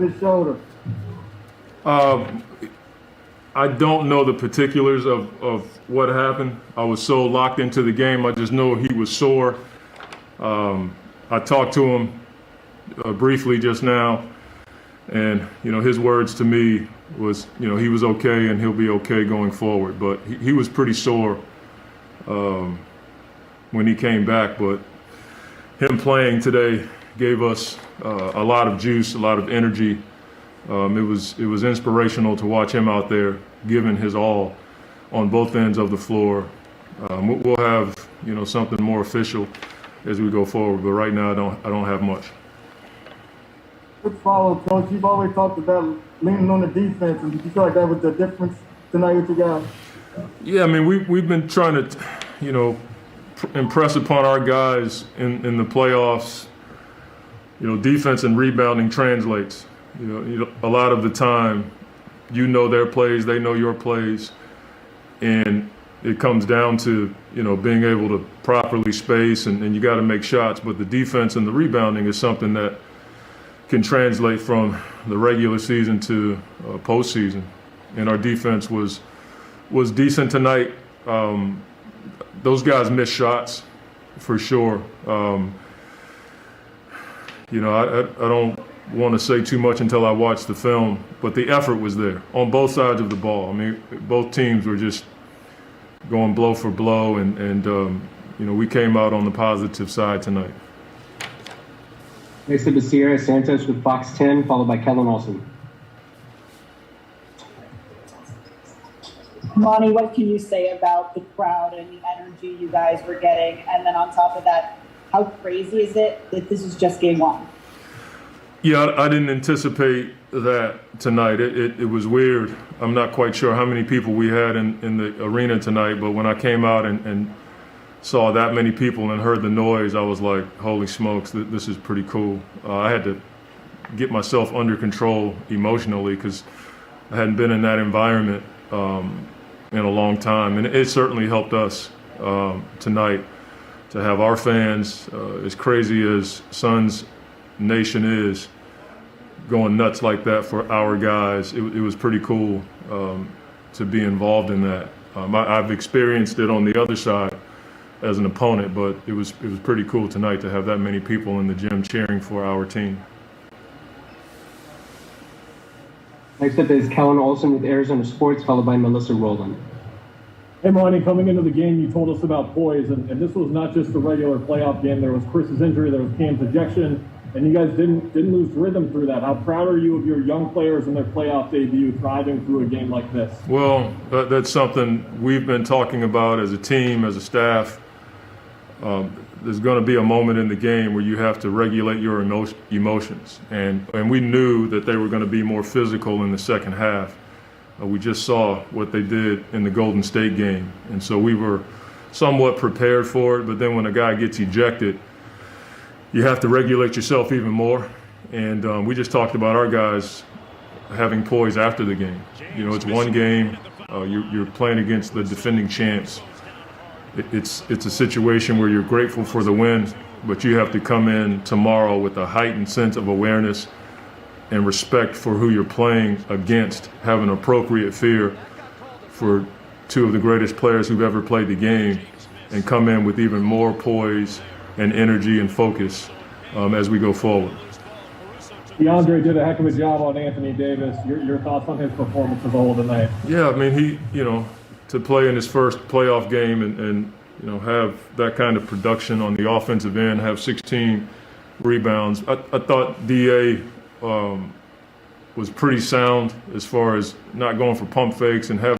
his shoulder? I don't know the particulars of what happened. I was so locked into the game. I just know he was sore. I talked to him briefly just now, and his words to me was, he was okay and he'll be okay going forward. But he was pretty sore when he came back. But him playing today gave us a lot of juice, a lot of energy. It was inspirational to watch him out there giving his all on both ends of the floor. We'll have something more official as we go forward, but right now I don't have much. Quick follow, Coach. You've always talked about leaning on the defense, and did you feel like that was the difference tonight with you guys? Yeah, I mean we've been trying to impress upon our guys in the playoffs. Defense and rebounding translates. A lot of the time, their plays, they know your plays, and it comes down to being able to properly space, and you got to make shots. But the defense and the rebounding is something that can translate from the regular season to postseason. And our defense was decent tonight. Those guys missed shots for sure. I don't want to say too much until I watch the film, but the effort was there on both sides of the ball. I mean, both teams were just going blow for blow, and we came out on the positive side tonight. Next up is Sierra Santos with Fox 10, followed by Kellen Olson. Monty, what can you say about the crowd and the energy you guys were getting? And then on top of that, how crazy is it that this is just game one? Yeah, I didn't anticipate that tonight. It was weird. I'm not quite sure how many people we had in the arena tonight, but when I came out and saw that many people and heard the noise, I was like, holy smokes, this is pretty cool. I had to get myself under control emotionally because I hadn't been in that environment in a long time. And it certainly helped us tonight to have our fans, as crazy as Suns Nation is, going nuts like that for our guys. It was pretty cool to be involved in that. I've experienced it on the other side as an opponent, but it was pretty cool tonight to have that many people in the gym cheering for our team. Next up is Kellen Olson with Arizona Sports, followed by Melissa Rowland. Hey, Monty, coming into the game, you told us about poise, and this was not just a regular playoff game. There was Chris's injury, there was Cam's ejection, and you guys didn't lose rhythm through that. How proud are you of your young players in their playoff debut thriving through a game like this? Well, that's something we've been talking about as a team, as a staff. There's going to be a moment in the game where you have to regulate your emotions, and we knew that they were going to be more physical in the second half. We just saw what they did in the Golden State game, and so we were somewhat prepared for it. But then when a guy gets ejected, you have to regulate yourself even more. And we just talked about our guys having poise after the game. It's one game. You're playing against the defending champs. It's a situation where you're grateful for the win, but you have to come in tomorrow with a heightened sense of awareness and respect for who you're playing against, have an appropriate fear for two of the greatest players who've ever played the game, and come in with even more poise and energy and focus as we go forward. Deandre did a heck of a job on Anthony Davis. Your thoughts on his performance as a whole tonight? Yeah, I mean, he, to play in his first playoff game and have that kind of production on the offensive end, have 16 rebounds. I thought DA was pretty sound as far as not going for pump fakes and having